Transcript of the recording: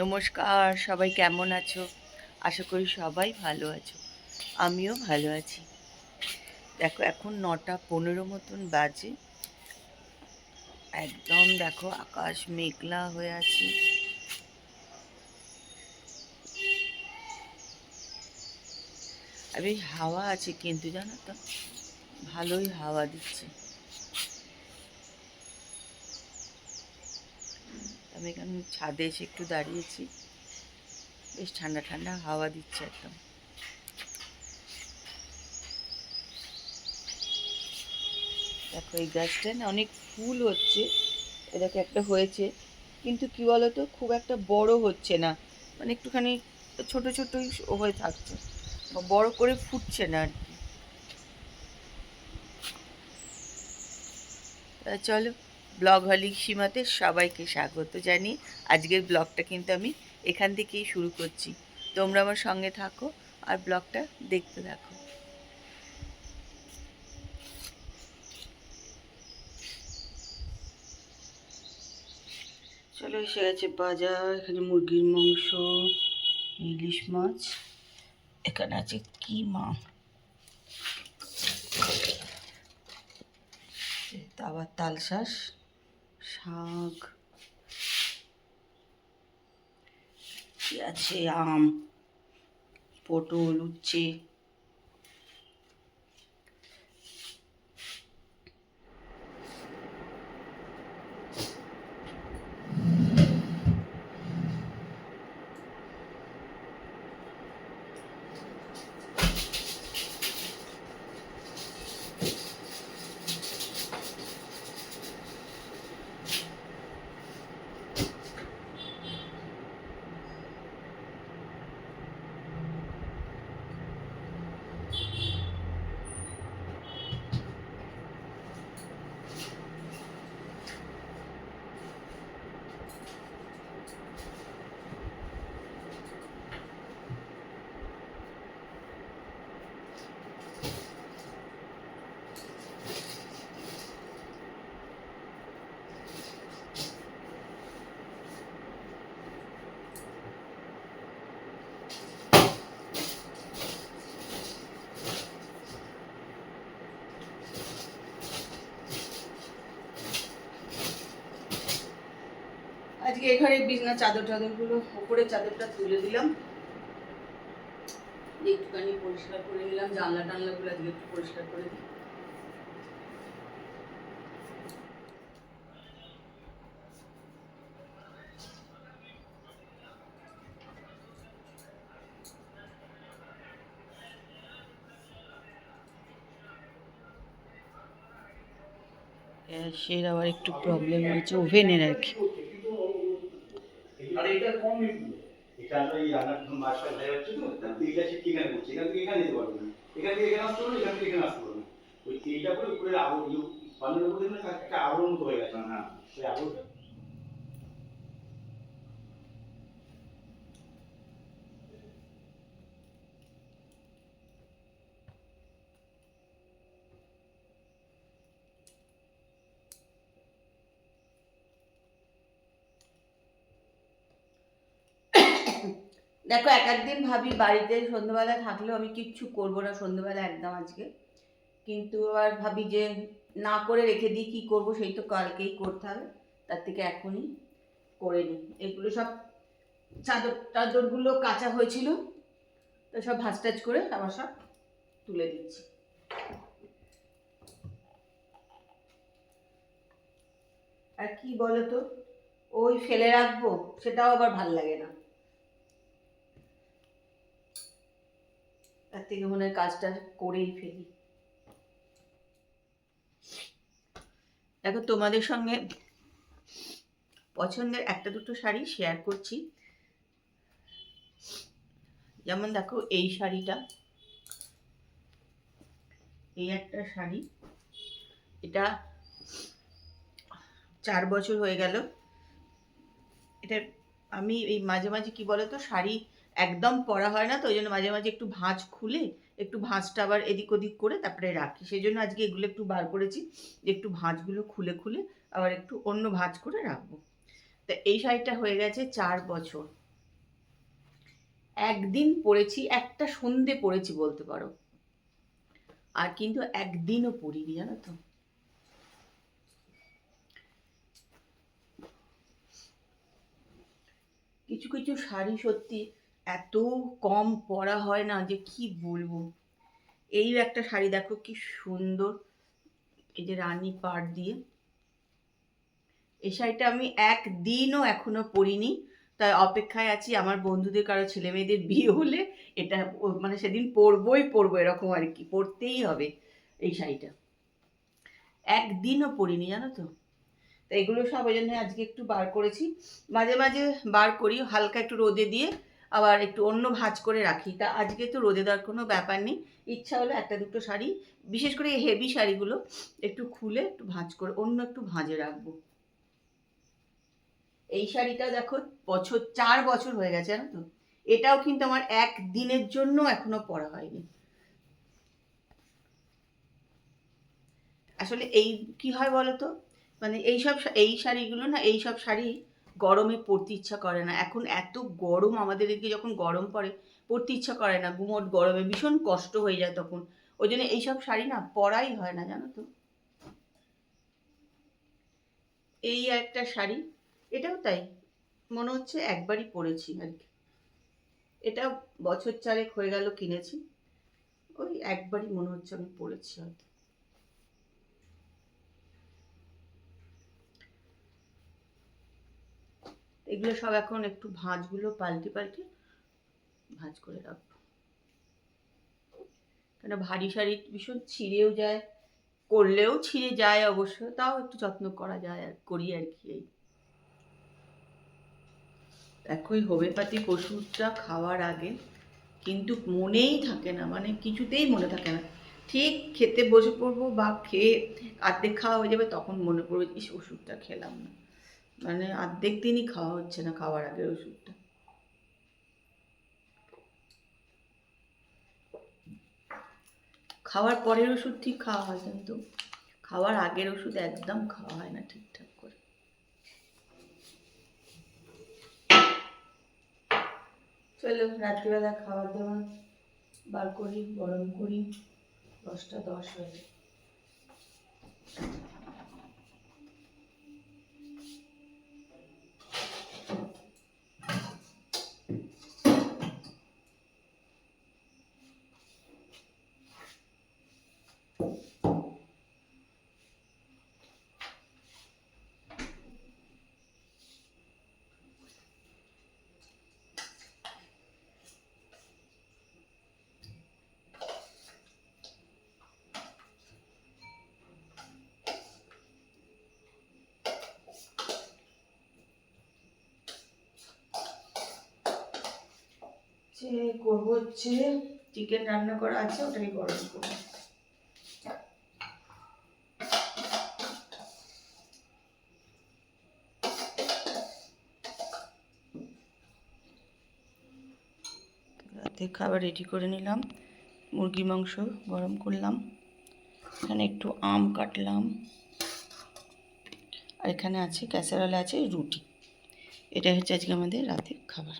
নমস্কার, সবাই কেমন আছো? আশা করি সবাই ভালো আছো। আমিও ভালো আছি। দেখো এখন 9:15 মতন বাজে। একদম দেখো আকাশ মেঘলা হয়ে আছে। আর বেশ হাওয়া আছে, কিন্তু জানো তো ভালোই হাওয়া দিচ্ছে। আমি এখানে ছাদে এসে একটু দাঁড়িয়েছি, বেশ ঠান্ডা ঠান্ডা হাওয়া দিচ্ছে একদম। দেখো এই গাছটায় না অনেক ফুল হচ্ছে। এটাকে একটা হয়েছে, কিন্তু কি বলতো খুব একটা বড় হচ্ছে না, মানে একটুখানি ছোট ছোটই হয়ে থাকছে, বড় করে ফুটছে না আর কি। চলো, ব্লগ হলিক সীমাতে সবাইকে স্বাগত জানি। আজকের ব্লগটা কিন্তু আমি এখান থেকেই শুরু করছি। তোমরা আমার সঙ্গে থাকো আর ব্লগটা দেখতে থাকো। চলো, এসে গেছে বাজার। এখানে মুরগির মাংস, ইলিশ মাছ, এখানে আছে কিমা, আবার তালশাঁস, শাক, আছে আম, পটল, উচ্ছে। আজকে এখানে বিছনা চাদরগুলো উপরে চাদরটা তুলে দিলাম, একটুখানি পরিষ্কার করে নিলাম। জানলা টানলাগুলো আজকে একটু পরিষ্কার করে দিই। গ্যাসের আবার একটু প্রবলেম হয়েছে, ওভেনের আর কি। আর এটা কম এখানে ওই রান্নার মাছ ফাছ ভাজা হচ্ছে তো, তেলটা ঠিক এখানে করছে, এখান থেকে এখানে যেতে পারবে না, এখান থেকে এখানে আসতে পারবে, এখান থেকে এখানে আসতে পারবে না। ওই তেলটা করে উপরে আবরণ, বানের উপরে একটা আবরণ মতো হয়ে গেছে। হ্যাঁ, সেই আবরণ। দেখো এক একদিন ভাবি বাড়িতে সন্ধ্যাবেলা থাকলেও আমি কিচ্ছু করবো না সন্ধ্যাবেলা একদম আজকে, কিন্তু আবার ভাবি যে না করে রেখে দিই, কী করবো, সেই তো কালকেই করতে হবে, তার থেকে এখনই করে নিই। এগুলো সব চাদরগুলো কাঁচা হয়েছিল, তো সব ভাঁজ টাজ করে আবার সব তুলে দিচ্ছি। আর কি বলতো, ওই ফেলে রাখবো সেটাও আবার ভাল লাগে না, তার থেকে মনে হয় কাজটা করেই ফেলি। দেখো তোমাদের সঙ্গে পছন্দের একটা দুটো শাড়ি শেয়ার করছি। যেমন দেখো এই শাড়িটা, এই একটা শাড়ি, এটা 4 বছর হয়ে গেল। এটা আমি এই মাঝে মাঝে কি বলতো, শাড়ি একদম পরা হয় না, তো ওই জন্য মাঝে মাঝে একটু ভাঁজ খুলে একটু ভাঁজটা আবার এদিক ওদিক করে তারপরে রাখি। সেই জন্য আজকে এগুলো একটু বার করেছি, যে একটু ভাঁজগুলো খুলে খুলে আবার একটু অন্য ভাঁজ করে রাখবো। তা এই শাড়িটা হয়ে গেছে 4 বছর। একদিন পরেছি, একটা সন্ধে পরেছি বলতে পারো, আর কিন্তু একদিনও পরিনি, জানো তো। কিছু কিছু শাড়ি সত্যি এত কম পরা হয় না যে কি বলবো। এই একটা শাড়ি দেখো কি সুন্দর, এই যে রানী পাড় দিয়ে। এই শাড়িটা আমি একদিনও এখনো পরিনি, তাই অপেক্ষায় আছি আমার বন্ধুদের কারো ছেলে মেয়েদের বিয়ে হলে এটা মানে সেদিন পরবো এরকম আর কি, পরতেই হবে এই শাড়িটা। একদিনও পরিনি, জানো তো। তো এগুলো সব ওই জন্য আজকে একটু বার করেছি। মাঝে মাঝে বার করি হালকা একটু রোদে দিয়ে, আবার একটু অন্য ভাঁজ করে রাখি। তা আজকে তো রোদে দেওয়ার কোনো ব্যাপার নেই, ইচ্ছা হলো একটা দুটো শাড়ি, বিশেষ করে হেভি শাড়িগুলো একটু খুলে একটু ভাঁজ করে অন্য একটু ভাঁজে রাখবো। এই শাড়িটা দেখো 4 বছর হয়ে গেছে, জানো তো। এটাও কিন্তু আমার একদিনের জন্য এখনো পরা হয়নি। আসলে এই কি হয় বলো তো, মানে এই শাড়িগুলো না, এই সব শাড়ি গরমে পরতে ইচ্ছা করে না। এখন এত গরম, আমাদের এদিকে যখন গরম পড়ে পরতে ইচ্ছা করে না, গুমোট গরমে ভীষণ কষ্ট হয়ে যায় তখন। ওই জন্য এইসব শাড়ি না পরাই হয় না, জানো তো। এই একটা শাড়ি, এটাও তাই, মনে হচ্ছে একবারই পরেছি আর কি। এটা বছর 4 হয়ে গেল কিনেছি, ওই একবারই মনে হচ্ছে আমি পরেছি হয়তো। এগুলো সব এখন একটু ভাঁজগুলো পাল্টে পাল্টে ভাঁজ করে রাখবো, কেন ভারী শাড়ি ভীষণ ছিঁড়েও যায়, করলেও ছিঁড়ে যায় অবশ্য, তাও একটু যত্ন করা যায় আর করি আর কি। এই দেখো এই হোমিওপ্যাথিক ওষুধটা খাওয়ার আগে কিন্তু মনেই থাকে না, মানে কিছুতেই মনে থাকে না। ঠিক খেতে বসে পড়বো বা খেয়ে অর্ধেক খাওয়া হয়ে যাবে, তখন মনে পড়বে ইস ওষুধটা খেলাম না, মানে অর্ধেক দিনই খাওয়া হচ্ছে না খাওয়ার আগের ওষুধটা। খাওয়ার পরের ওষুধ ঠিক খাওয়া হয়, কিন্তু খাওয়ার আগের ওষুধ একদম খাওয়া হয় না ঠিকঠাক করে। চলো রাত্রিবেলা খাবার দাবার বার করি, গরম করি, 10টা 10 হয়ে যায়। করবো হচ্ছে চিকেন রান্না করা আছে, ওটাই গরম করবো। রাতে খাবার রেডি করে নিলাম, মুরগি মাংস গরম করলাম, এখানে একটু আম কাটলাম, আর এখানে আছে ক্যাসারোলে আছে রুটি। এটাই হচ্ছে আজকে আমাদের রাতের খাবার।